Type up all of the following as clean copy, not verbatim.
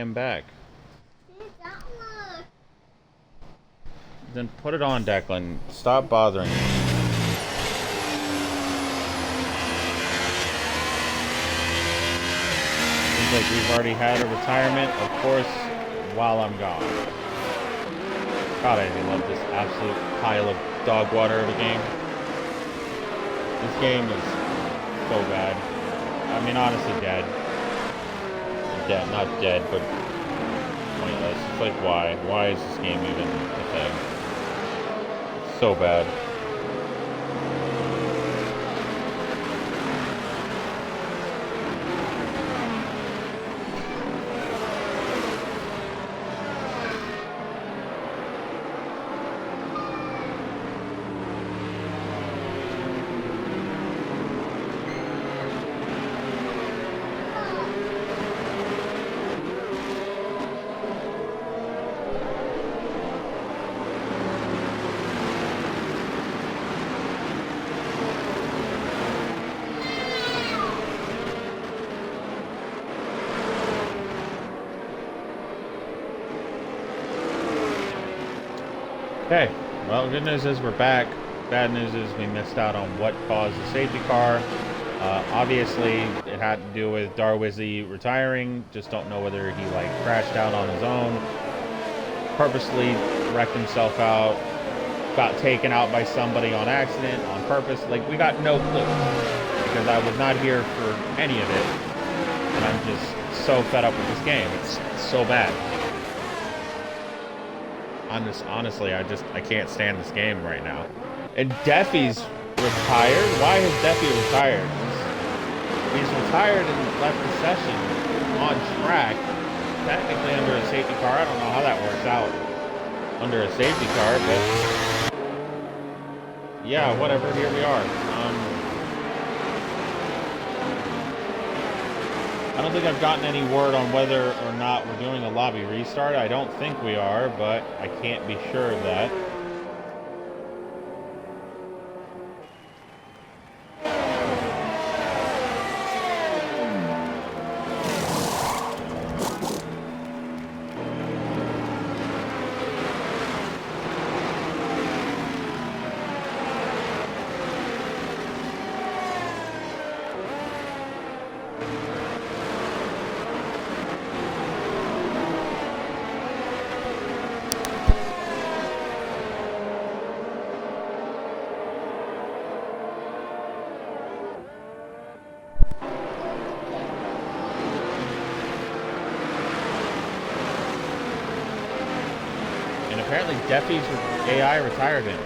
am back. Then put it on, Declan. Stop bothering me. Seems like we've already had a retirement, of course, while I'm gone. God, I do love this absolute pile of dog water of a game. This game is so bad. I mean, honestly, dead. Dead, not dead, but pointless. It's like, why? Why is this game even a thing? It's so bad. Okay, well, good news is we're back. Bad news is we missed out on what caused the safety car. Obviously, it had to do with Darwizzy retiring. Just don't know whether he, like, crashed out on his own, purposely wrecked himself out, got taken out by somebody on accident, on purpose. Like, we got no clue, because I was not here for any of it, and I'm just so fed up with this game. It's so bad. Honestly, I can't stand this game right now. And Deffy's retired? Why has Deffy retired? He's retired and left the session on track, technically under a safety car. I don't know how that works out under a safety car, but yeah, whatever, here we are. I don't think I've gotten any word on whether or not we're doing a lobby restart. I don't think we are, but I can't be sure of that. Apparently Deffy's AI retired him.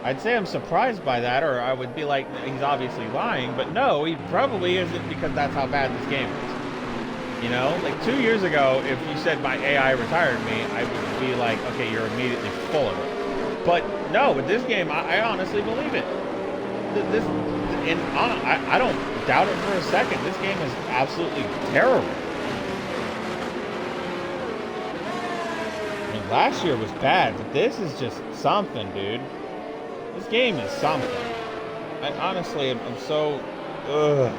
I'd say I'm surprised by that, or I would be like, he's obviously lying, but no, he probably isn't, because that's how bad this game is. You know, like 2 years ago, if you said my AI retired me, I would be like, okay, you're immediately full of it. But no, with this game, I honestly believe it. I don't doubt it for a second. This game is absolutely terrible. Last year was bad, but this is just something, dude. This game is something. Honestly, I'm so... Ugh.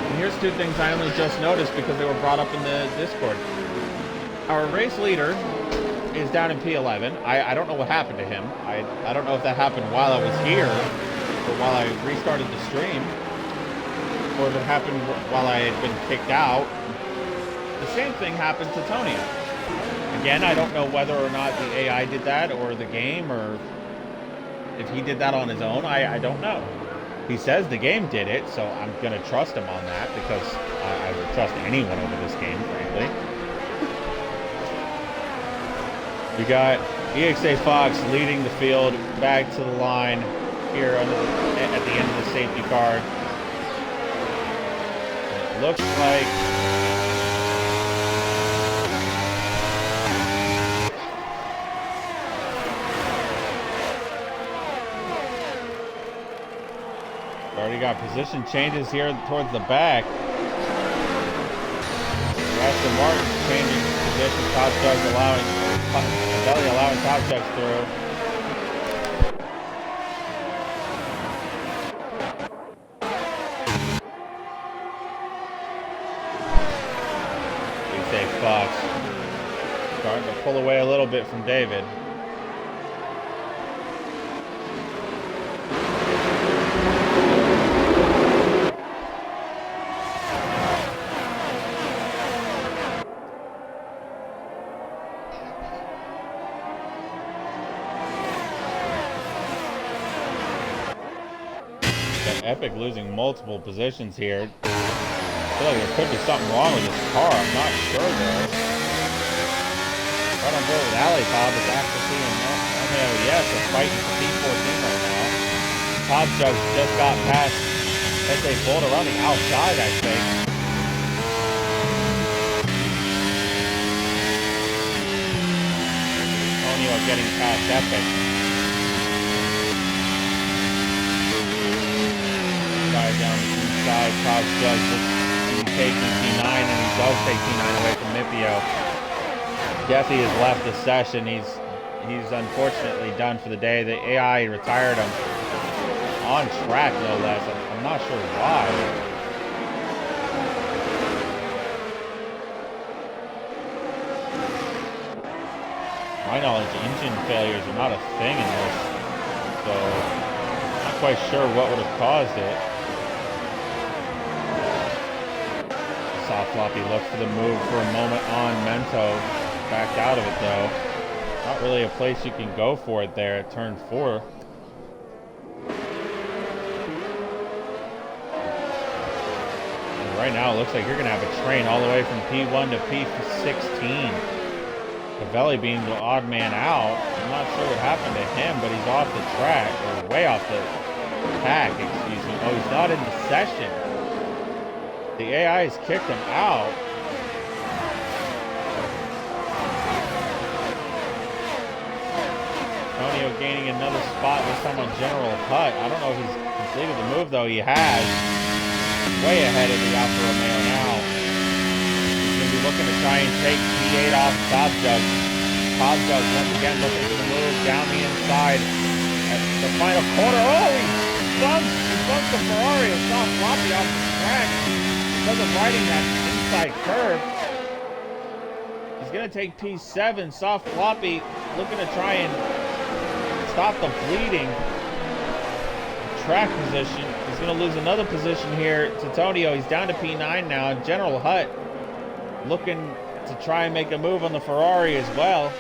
And here's two things I only just noticed because they were brought up in the Discord. Our race leader is down in P11. I don't know what happened to him. I don't know if that happened while I was here or while I restarted the stream, or if it happened while I had been kicked out. The same thing happened to Tony. Again, I don't know whether or not the AI did that, or the game, or if he did that on his own. I don't know. He says the game did it, so I'm going to trust him on that, because I would trust anyone over this game, frankly. We got EXA Fox leading the field back to the line here at the end of the safety car. Looks like we already got position changes here towards the back. Aston Martin changing position, top chugs allowing top chugs through. pull away a little bit from David. Epic losing multiple positions here. I feel like there could be something wrong with this car. I'm not sure though. Right on board with Ali Bob is Accuracy and yes, they're fighting for P14 right now. Todd Judge just got past SA Boulder on the outside, I think. Antonio getting past Epic. Down the inside, Todd Judge just taking P9, and he does take P9 away from Mipio. Jesse has left the session. He's unfortunately done for the day. The AI retired him on track, no less. I'm not sure why. To my knowledge, engine failures are not a thing in this, so I'm not quite sure what would have caused it. Soft floppy looked for the move for a moment on Mento. Backed out of it though. Not really a place you can go for it there at turn 4. And right now it looks like you're going to have a train all the way from P1 to P16. Cavelli being the odd man out. I'm not sure what happened to him, but he's off the track, or way off the pack, excuse me. Oh, he's not in the session. The AI has kicked him out. Antonio gaining another spot, this time on General Hut. I don't know if he's completed the move, though. He has. Way ahead of the Alfa Romeo now. He's going to be looking to try and take P8 off Top Jug. Top Jug once again looking for the move down the inside at the final corner. Oh, he bumped the Ferrari. A soft floppy off the track. Because of riding that inside curve, he's going to take P7. Soft floppy looking to try and stop the bleeding. Track position. He's going to lose another position here to Tonio. He's down to P9 now. General Hut looking to try and make a move on the Ferrari as well.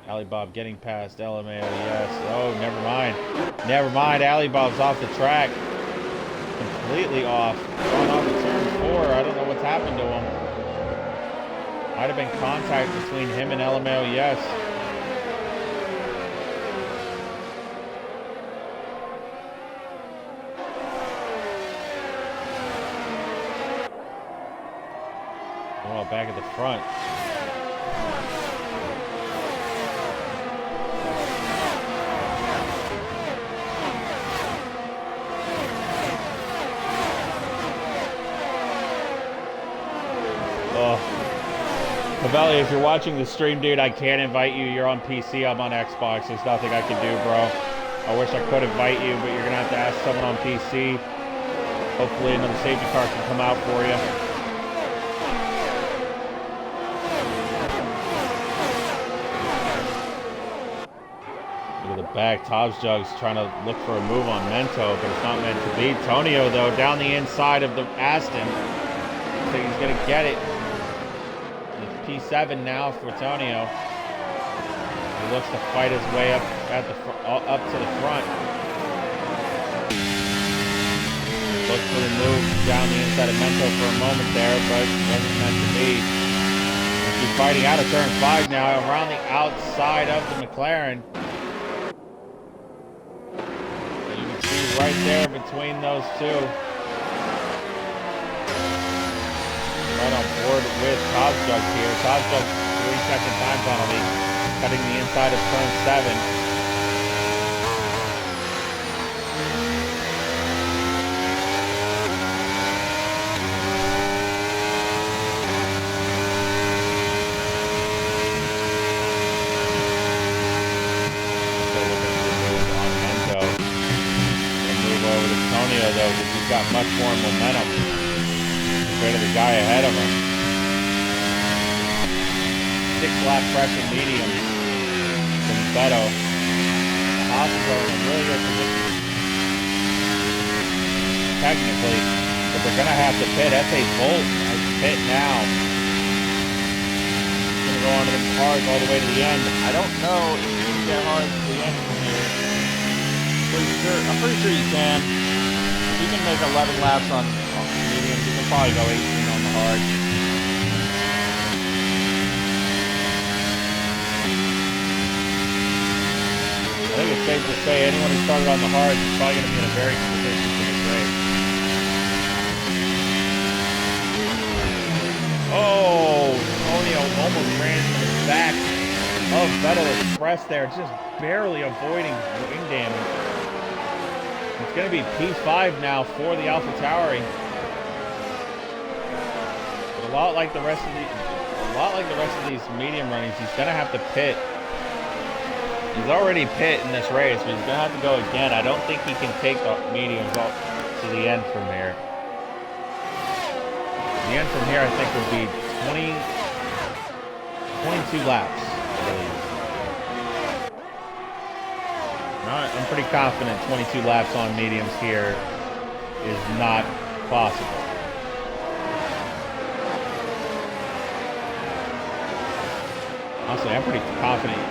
Alibab getting past LMAO, yes. Oh, never mind. Never mind. Alibab's off the track. Completely off. Going off of turn 4. I don't know what's happened to him. Might have been contact between him and LMAO, yes. Oh, back at the front. Cavelli, if you're watching the stream, dude, I can't invite you. You're on PC, I'm on Xbox. There's nothing I can do, bro. I wish I could invite you, but you're going to have to ask someone on PC. Hopefully another safety car can come out for you. Look at the back. Jugs trying to look for a move on Mento, but it's not meant to be. Tonio, though, down the inside of the Aston. I think he's going to get it. P7 now for Tonio. He looks to fight his way up at the up to the front. Looks for the move down the inside of Mento for a moment there, but it wasn't meant to be. He's fighting out of turn 5 now, around the outside of the McLaren. You can see right there between those two. Right on board with Todd Jug here. Todd Jug 3-second time penalty, cutting the inside of turn 7. Still looking for the move on Mento. And move over to Tonio though. got much more momentum compared to the guy ahead of him. 6-lap pressure medium from Beto. Haas are in a really good position technically, but they're going to have to pit. S.A. Bolt has pit now. Going to go onto the cars all the way to the end. I don't know if you can get hard to the end from here. I'm pretty sure you can. If you can make 11 laps on mediums, you can probably go 18 on the hard. I think it's safe to say anyone who started on the hard is probably going to be in a very good position for this race. Oh, Antonio almost ran to the back of Beto Express there, just barely avoiding wing damage. It's going to be P5 now for the AlphaTauri. But a lot like the rest of these medium runnings, he's going to have to pit. He's already pit in this race, but he's going to have to go again. I don't think he can take the mediums up to the end from here. The end from here, I think, would be 22 laps, I believe. I'm pretty confident 22 laps on mediums here is not possible. Honestly, I'm pretty confident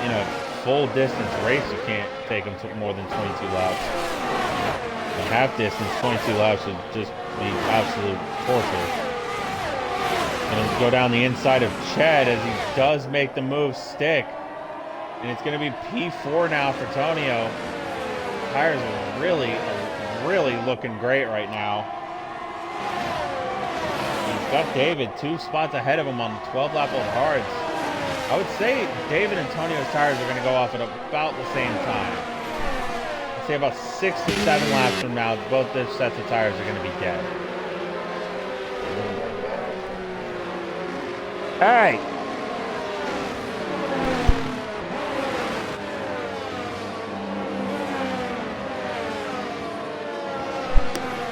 in a full distance race you can't take them to more than 22 laps. A half distance, 22 laps would just be absolute torture. Going to go down the inside of Chad as he does make the move stick. And it's going to be P4 now for Tonio. Tires are really looking great right now. He's got David 2 spots ahead of him on 12-lap old hards. I would say David and Tonio's tires are going to go off at about the same time. I'd say about 6 to 7 laps from now, both those sets of tires are going to be dead. All right.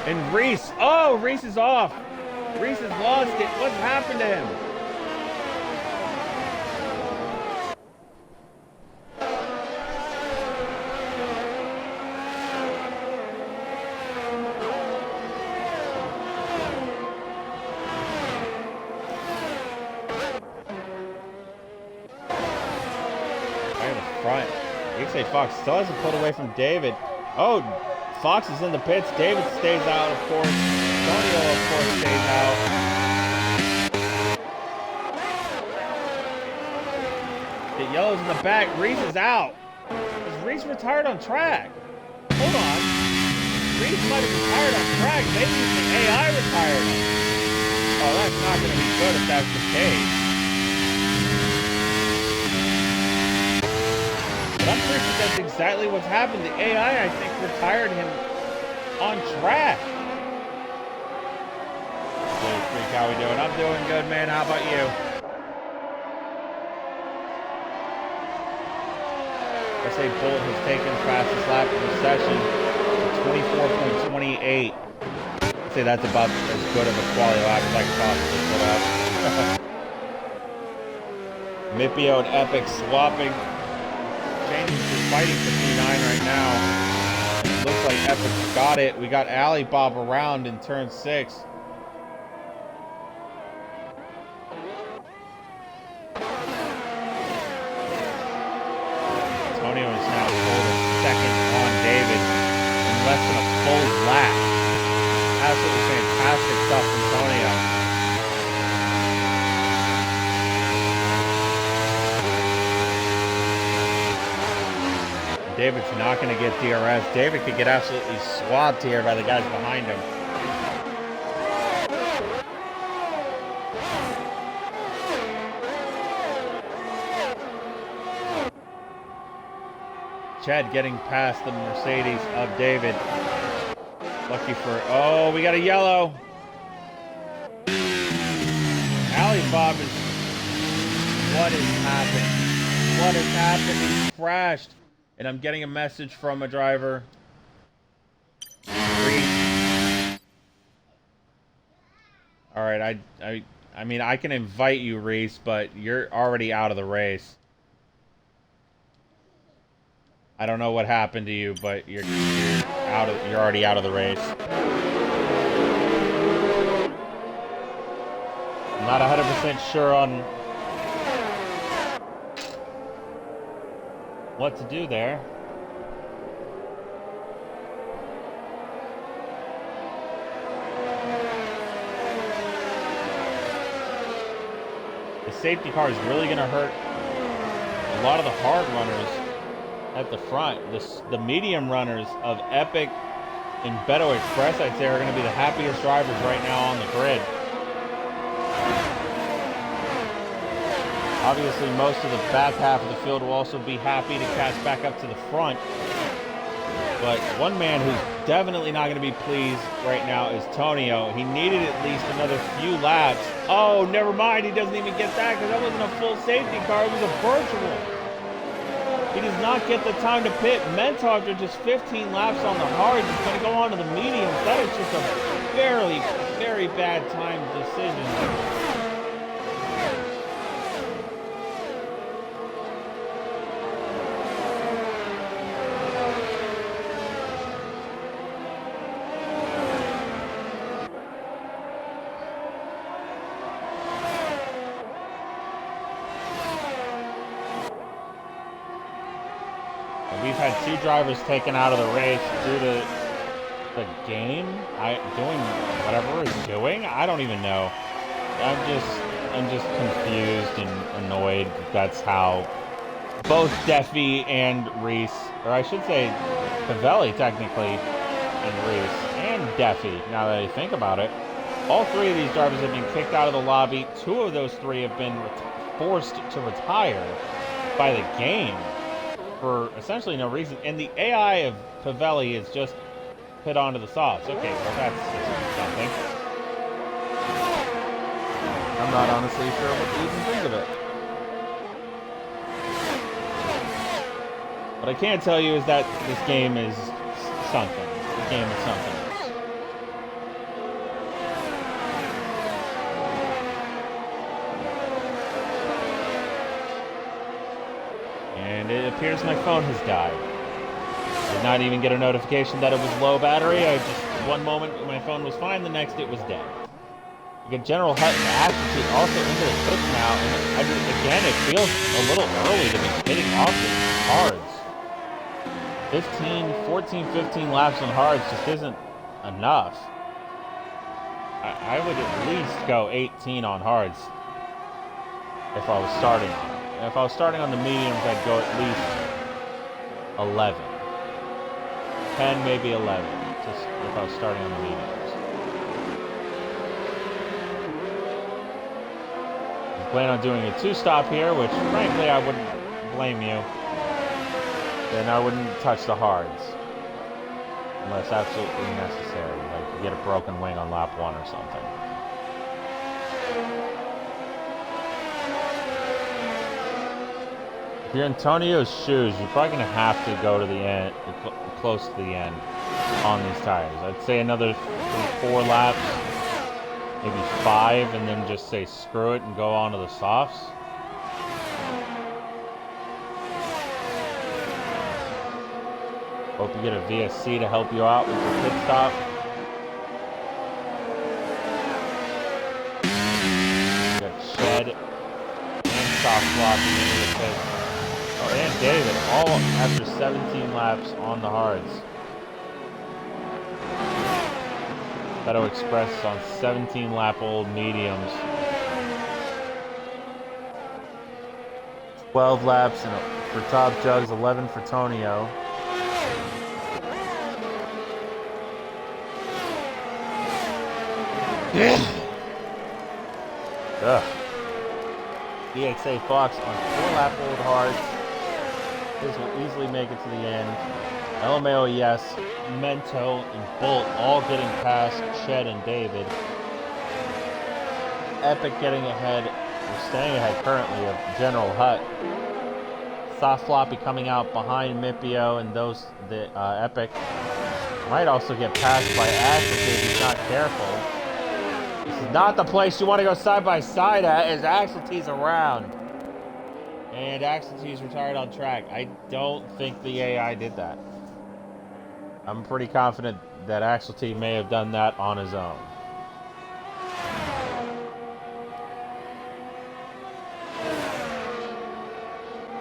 And Reese. Oh, Reese is off. Reese has lost it. What's happened to him? Front. XA Fox still hasn't pulled away from David. Oh, Fox is in the pits. David stays out, of course. Antonio, of course, stays out. The yellow's in the back. Reese is out. Is Reese retired on track? Hold on. Reese might have retired on track. Maybe the AI retired him. Oh, that's not going to be good if that's the case. But I'm pretty sure that's exactly what's happened. The AI, I think, retired him on track. Hey, Freak, how we doing? I'm doing good, man. How about you? I say Bolt has taken the fastest lap of the session to 24.28. I'd say that's about as good of a quality lap as I could possibly put up. Mipio and Epic swapping. Is fighting for P9 right now. Looks like Epic's got it. We got Alibaba around in turn 6. Antonio is now second on David in less than a full lap. Absolutely fantastic stuff from Antonio. David's not going to get DRS. David could get absolutely swabbed here by the guys behind him. Chad getting past the Mercedes of David. Lucky for... Oh, we got a yellow. Alibaba is... What is happening? What has happened? He crashed. And I'm getting a message from a driver. Reese All right, I mean, I can invite you, Reese, but you're already out of the race. I don't know what happened to you, but you're already out of the race. I'm not 100% sure on what to do there. The safety car is really going to hurt a lot of the hard runners at the front. The medium runners of Epic and Beto Express, I'd say, are going to be the happiest drivers right now on the grid. Obviously, most of the back half of the field will also be happy to catch back up to the front. But one man who's definitely not going to be pleased right now is Tonio. He needed at least another few laps. Oh, never mind. He doesn't even get that because that wasn't a full safety car. It was a virtual. He does not get the time to pit. Mento, after just 15 laps on the hards, is going to go on to the mediums. That is just a very, very bad time decision. We've had 2 drivers taken out of the race due to the game doing whatever it's doing. I don't even know. I'm just confused and annoyed. That's how both Deffy and Reese, or I should say Pavelli technically, and Reese and Deffy. Now that I think about it, all 3 of these drivers have been kicked out of the lobby. 2 of those 3 have been forced to retire by the game for essentially no reason. And the AI of Pavelli is just put onto the softs. Okay, well that's something. I'm not honestly sure what to even think of it. What I can tell you is that this game is something. The game is something else. And it appears my phone has died. Did not even get a notification that it was low battery. One moment my phone was fine, the next it was dead. You get General Hut and Astrid also into the pits now, and again, it feels a little early to be hitting off the hards. 14, 15 laps on hards just isn't enough. I would at least go 18 on hards if I was starting on it. If I was starting on the mediums, I'd go at least 11. 10, maybe 11, just if I was starting on the mediums. I plan on doing a 2-stop here, which frankly I wouldn't blame you. Then I wouldn't touch the hards. Unless absolutely necessary, like you get a broken wing on lap 1 or something. If you're in Tonio's shoes, you're probably going to have to go to the end, close to the end on these tires. I'd say another 4 laps, maybe 5, and then just say screw it and go on to the softs. Hope you get a VSC to help you out with your pit stop. You got Shed and Soft Floppy into the pit. Oh, and David, all after 17 laps on the hards. Beto Express on 17-lap-old mediums. 12 laps for Top Jugs, 11 for Tonio. Ugh. EXA Fox on 4-lap-old hards. This will easily make it to the end. LMAO, yes. Mento and Bolt all getting past Shed and David. Epic getting ahead, or staying ahead currently, of General Hut. Soft Floppy coming out behind Mipio and the Epic. Might also get passed by Ash if he's not careful. This is Not the place you want to go side by side at, as Axel T's around. And Axel T's retired on track. I don't think the AI did that. I'm pretty confident that Axel T may have done that on his own.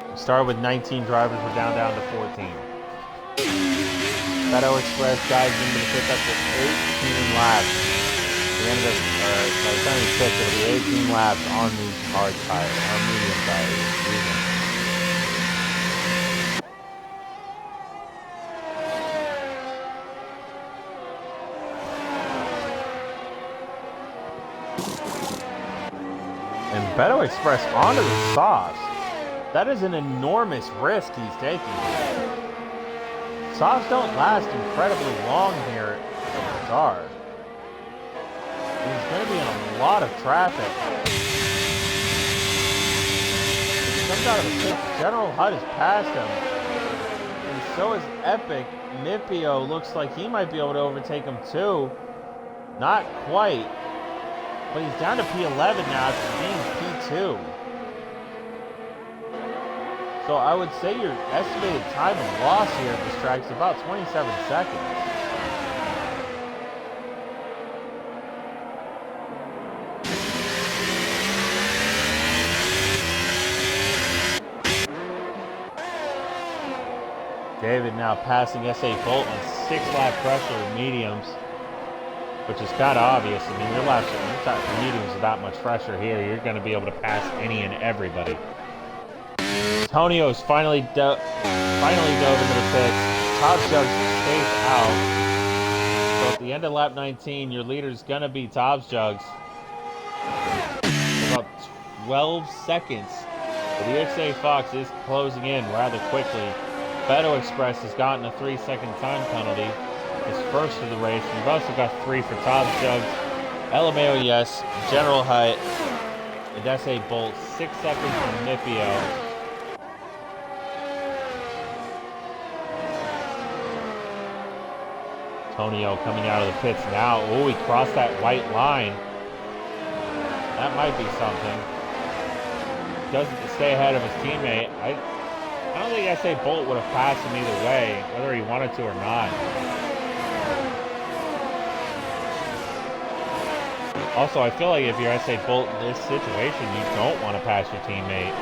We started with 19 drivers, we're down to 14. Beto Express dives into the pit after 18 laps. The end of it, by the time he's picked, it'll be 18 laps on these hard tires, on medium tires. And Beto Express onto the softs. That is an enormous risk he's taking. Softs don't last incredibly long here at Qatar. He's going to be in a lot of traffic. He comes out of the pit. General Hut has passed him. And so is Epic. Nipio looks like he might be able to overtake him too. Not quite. But he's down to P11 now after being P2. So I would say your estimated time of loss here at this track is about 27 seconds. David now passing S.A. Bolt on 6-lap pressure with mediums, which is kind of obvious. I mean, your mediums are that much fresher here. You're going to be able to pass any and everybody. Antonio's finally dove into the pits. Top Jugs stays out. So at the end of lap 19, your leader's going to be Tobbs Jugs. About 12 seconds. The EXA Fox is closing in rather quickly. Beto Express has gotten a 3-second time penalty. His first of the race. We've also got 3 for Tobbs Jugs. LMAO, yes. General Hut. And S.A. Bolt. 6 seconds from Nipio. Antonio coming out of the pits now. Oh, he crossed that white line. That might be something. Doesn't stay ahead of his teammate. I don't think S.A. Bolt would have passed him either way, whether he wanted to or not. Also, I feel like if you're S.A. Bolt in this situation, you don't want to pass your teammate.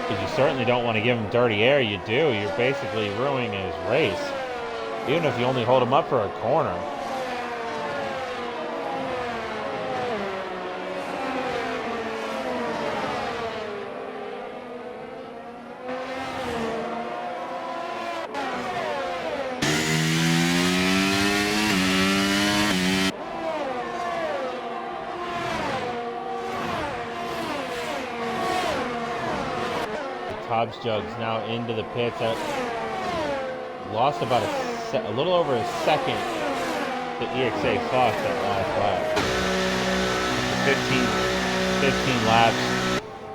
Because you certainly don't want to give him dirty air. You do. You're basically ruining his race. Even if you only hold him up for a corner. Tobbs Jugs now into the pits. Lost about a little over a second to EXA Fox that last lap. 15 laps.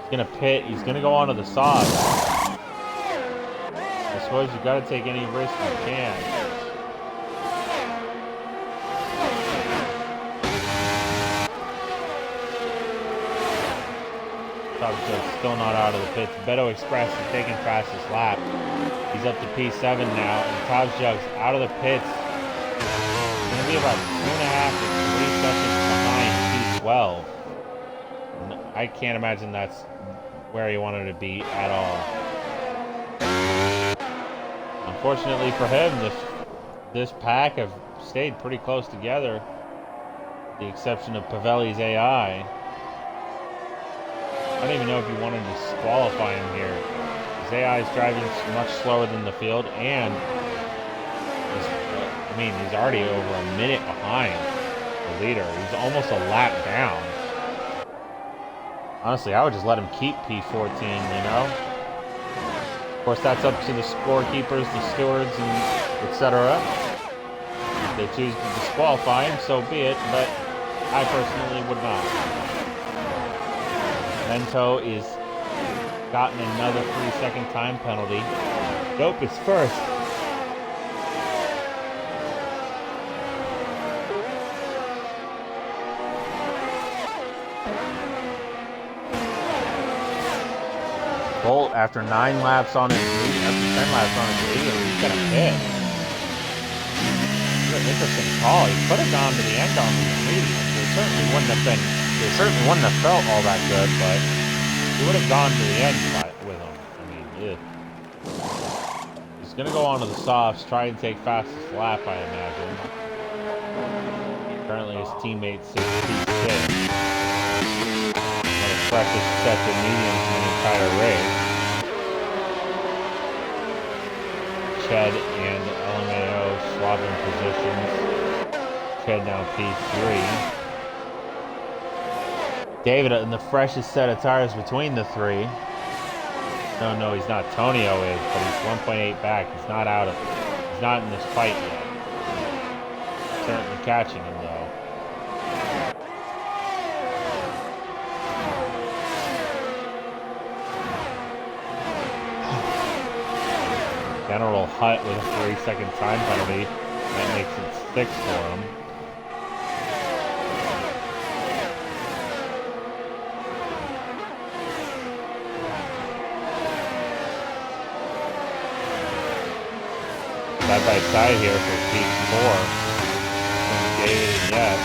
He's going to pit. He's going to go onto the soft. I suppose you've got to take any risk you can. Tobbs Jugs still not out of the pits. Beto Express is taking fastest lap. He's up to P7 now, and Tobbs Jugs out of the pits. It's going to be about 2.5 to 3 seconds behind P12. I can't imagine that's where he wanted to be at all. Unfortunately for him, this pack have stayed pretty close together, with the exception of Pavelli's AI. I don't even know if you wanted to disqualify him here. His AI is driving much slower than the field, and he's already over a minute behind the leader. He's almost a lap down. Honestly, I would just let him keep P14, you know? Of course, that's up to the scorekeepers, the stewards, and etc. If they choose to disqualify him, so be it, but I personally would not. Mento is gotten another 3-second time penalty. Dope is first. Bolt, after 9 laps on his medium, after 10 laps on his medium, he's gonna pit. It's an interesting call. He could have gone to the end on the medium. It certainly wouldn't have felt all that good, but he would have gone to the end with him. I mean, he's gonna go on to the softs, try and take fastest lap, I imagine. Currently his teammate 66. Freshest set to mediums in the entire race. Ched and LMAO swapping positions. Ched now P3. David in the freshest set of tires between the three. No, he's not. Tonio is, but he's 1.8 back. He's not in this fight yet. Certainly catching him though. General Hutt with a 3-second time penalty. That makes it 6 for him. Side by side here for P4. David and Yes.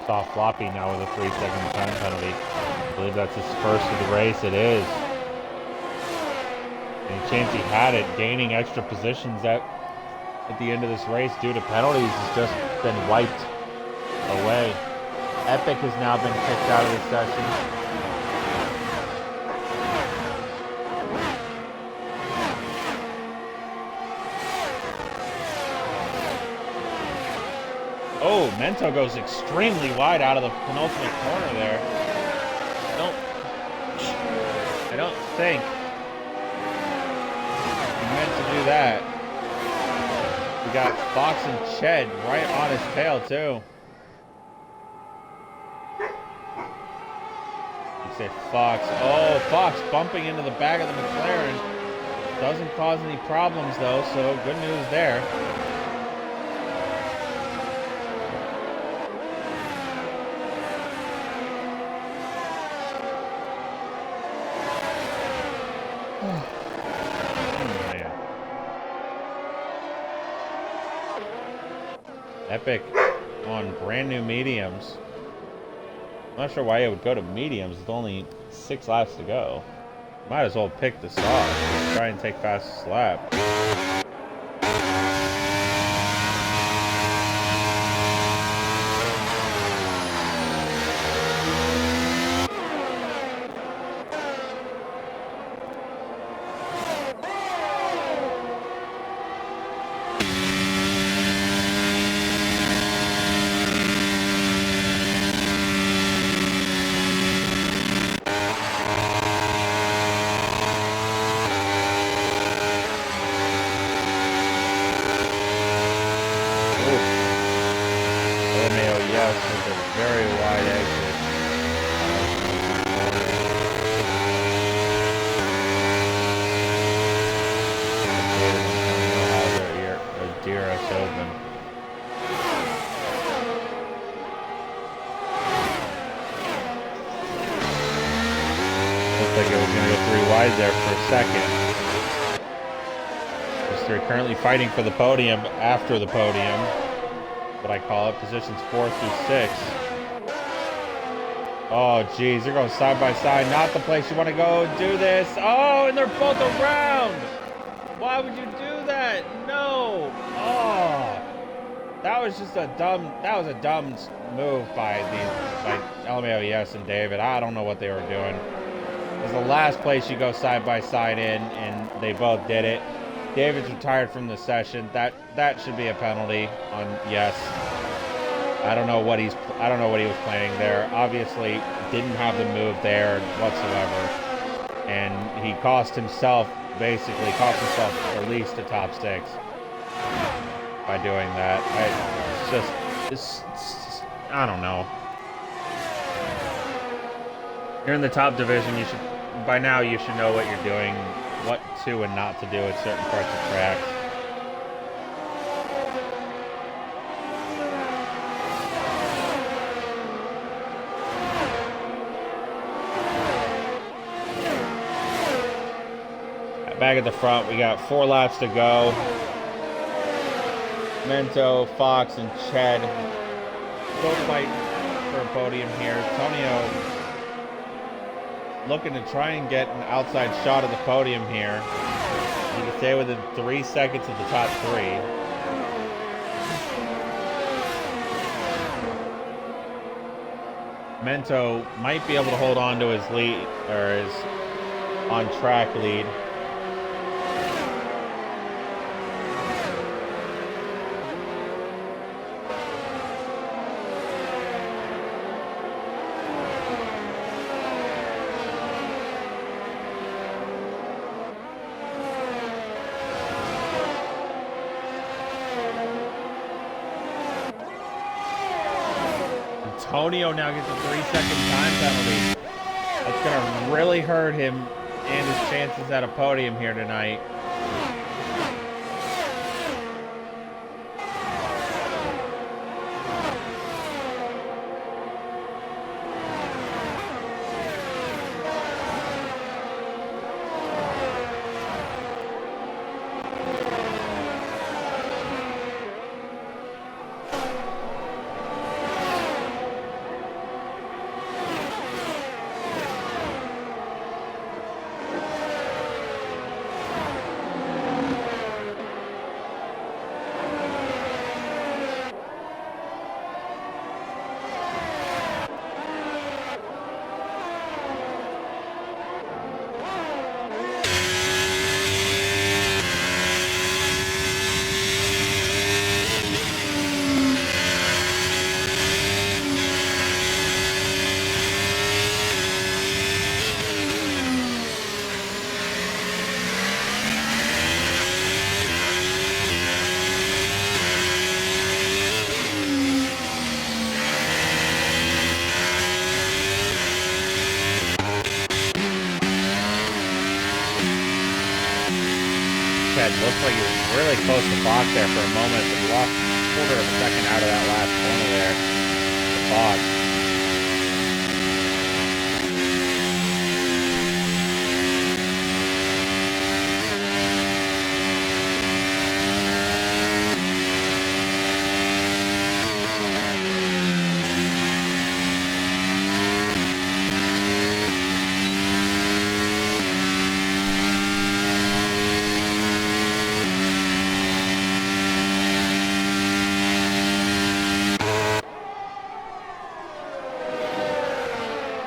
Soft floppy now with a 3-second time penalty. I believe that's his first of the race. It is. Any chance he had it, gaining extra positions at the end of this race due to penalties has just been wiped away. Epic has now been kicked out of the session. Oh, Mento goes extremely wide out of the penultimate corner there. I don't think he meant to do that. We got Fox and Ched right on his tail too. You say Fox. Oh, Fox bumping into the back of the McLaren. Doesn't cause any problems though, so good news there. Epic on brand new mediums. I'm not sure why it would go to mediums with only 6 laps to go. Might as well pick the soft. Try and take fastest lap. There for a second. They're currently fighting for the podium after the podium. What I call it, positions 4 through 6. Oh geez, they're going side by side. Not the place you want to go do this. Oh, and they're both around. Why would you do that? No. Oh, that was just a dumb. That was a dumb move by LMAO Yes and David. I don't know what they were doing. is the last place you go side by side in, and they both did it. David's retired from the session. That should be a penalty on yes. I don't know what he was planning there. Obviously, didn't have the move there whatsoever, and he basically cost himself at least a top 6 by doing that. I don't know. You're in the top division. By now you should know what you're doing, what to and not to do at certain parts of tracks. Back at the front, we got 4 laps to go. Mento, Fox, and Ched still fighting for a podium here. Antonio looking to try and get an outside shot of the podium here. He can stay within 3 seconds of the top 3. Mento might be able to hold on to his lead, or his on-track lead. Antonio now gets a 3-second time penalty. That's going to really hurt him and his chances at a podium here tonight. Looks like he was really close to Fox there for a moment, but he lost a quarter of a second out of that last corner there to Fox.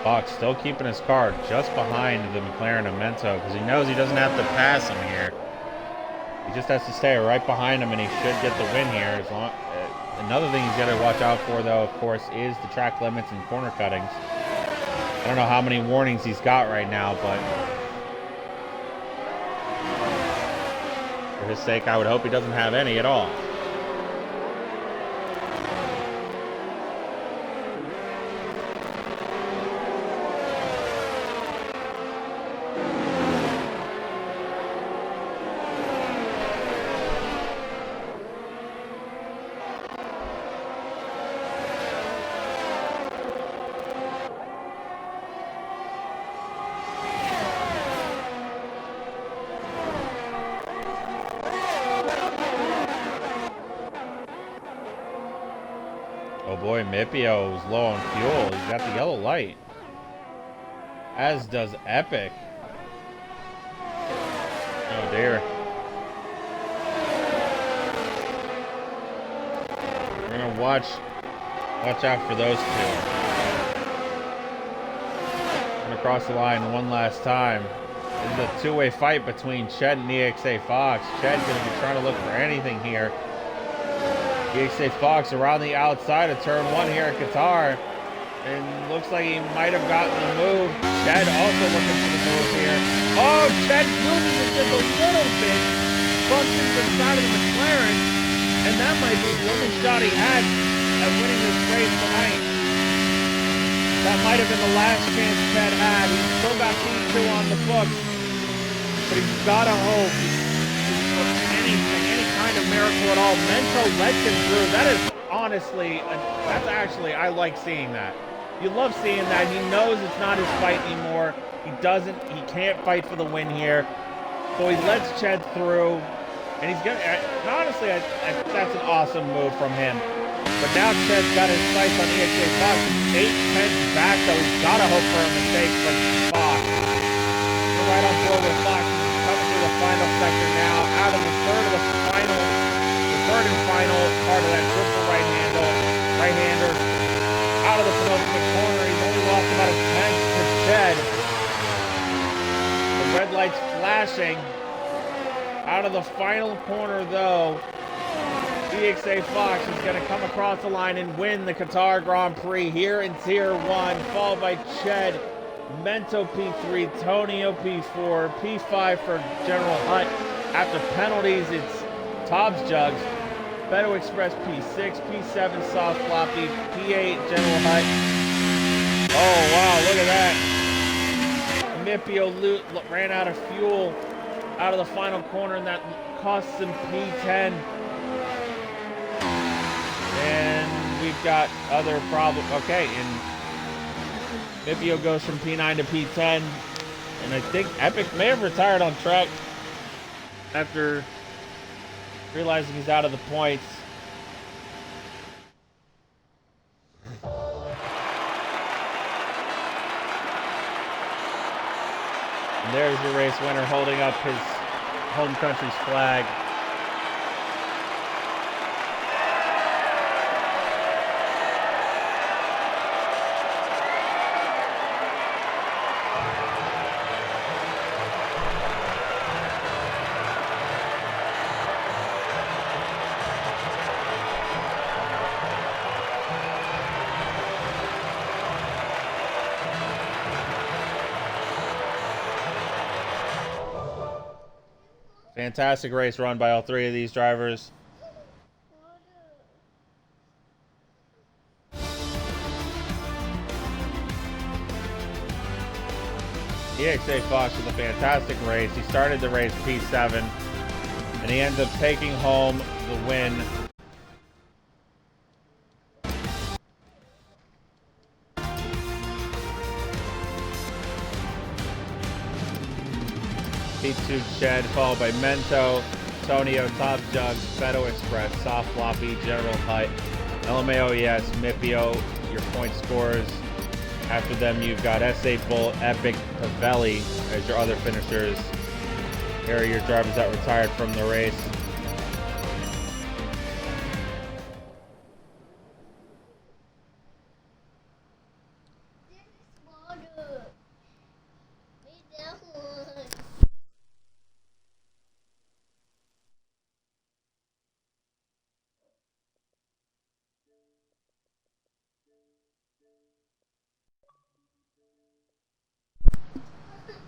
Fox still keeping his car just behind the McLaren of Mento because he knows he doesn't have to pass him here. He just has to stay right behind him and he should get the win here. Another thing he's got to watch out for, though, of course, is the track limits and corner cuttings. I don't know how many warnings he's got right now, but for his sake, I would hope he doesn't have any at all. Oh boy, Mipio is low on fuel. He's got the yellow light. As does Epic. Oh dear. We're gonna watch out for those two. I'm gonna across the line one last time. This is a two-way fight between Ched and EXA Fox. Ched's going to be trying to look for anything here. EXA Fox around the outside of turn 1 here at Qatar. And looks like he might have gotten the move. Ched also looking for the move here. Oh, Ched loses it just a little bit. Bumps into the side of the McLaren. And that might be the only shot he had at winning this race tonight. That might have been the last chance Ched had. He's still got P2 on the books. But he's got to hope for anything, any kind of miracle at all. Mento lets him through. That is honestly, that's actually, I like seeing that. You love seeing that. He knows it's not his fight anymore. He can't fight for the win here. So he lets Ched through. And he's gonna, honestly, that's an awesome move from him. But now Ched's got his sights on EXA Fox. 8-10 back, though. He's got to hope for a mistake from Fox. We're right on board with Fox. He's coming through the final sector now. Out of the third and final part of that triple right-hander. Out of the penultimate corner. He's only lost about a tenth to Ched. The red light's flashing. Out of the final corner, though, EXA Fox is going to come across the line and win the Qatar Grand Prix here in Tier 1, followed by Ched, Mento P3, Tonio P4, P5 for General Hutt. After penalties, it's Tobbs Jugs, Beto Express P6, P7 Soft Floppy, P8 General Hutt. Oh, wow, look at that. Mipio ran out of fuel out of the final corner, and that costs him P10. And we've got other problems. Okay, and Mipio goes from P9 to P10. And I think Epic may have retired on track after realizing he's out of the points. And there's your race winner holding up his home country's flag. Fantastic race run by all three of these drivers. EXA Fox with a fantastic race. He started the race P7, and he ends up taking home the win. P2 Ched, followed by Mento, Tonio, Top Jugs, Beto Express, Soft Floppy, General Hutt, LMAO, yes, Mipio, your point scorers. After them, you've got S8 Bull, Epic, Pavelli as your other finishers. Here are your drivers that retired from the race.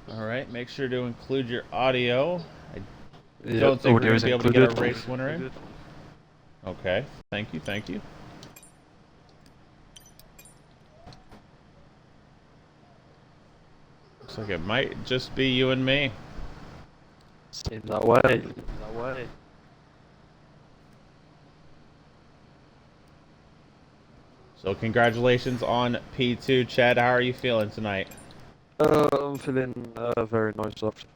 Alright, make sure to include your audio. I don't think we're going to be able to get a race winner in. Okay, thank you, thank you. Looks like it might just be you and me. Seems that way. So congratulations on P2. Ched, how are you feeling tonight? I'm feeling very nice after.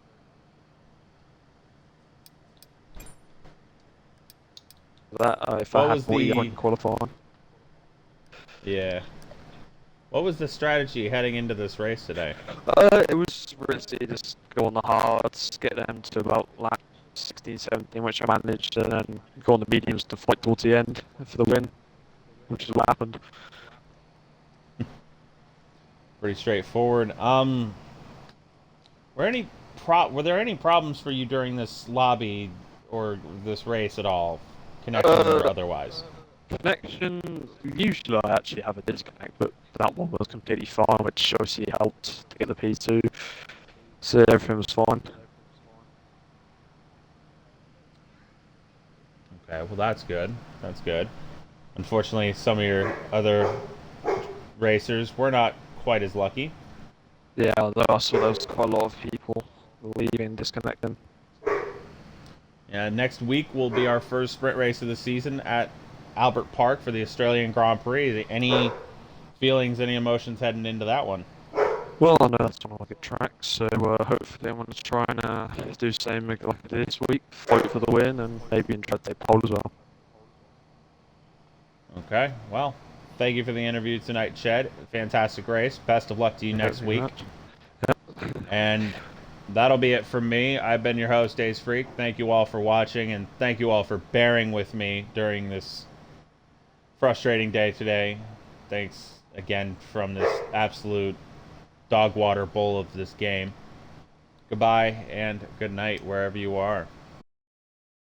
That if I had more, I wouldn't qualify. Yeah. What was the strategy heading into this race today? It was really just go on the hards, get them to about like 16, 17, which I managed, and then go on the mediums to fight towards the end for the win, which is what happened. Pretty straightforward. Were there any problems for you during this lobby or this race at all, connection or otherwise? Connection, usually I actually have a disconnect, but that one was completely fine, which obviously helped to get the P2, so everything was fine. Okay, well that's good. That's good. Unfortunately, some of your other racers were not quite as lucky. Yeah, although I saw there was quite a lot of people leaving, disconnecting. Next week will be our first sprint race of the season at Albert Park for the Australian Grand Prix. Any feelings, any emotions heading into that one? Well, I know that's on like a track, so hopefully I'm going to try and do the same like I did this week, fight for the win, and maybe try to take pole as well. Okay, well, thank you for the interview tonight, Ched. Fantastic race. Best of luck to you next week. Yep. And that'll be it from me. I've been your host, Ace Freak. Thank you all for watching, and thank you all for bearing with me during this frustrating day today. Thanks again from this absolute dog water bowl of this game. Goodbye and good night wherever you are.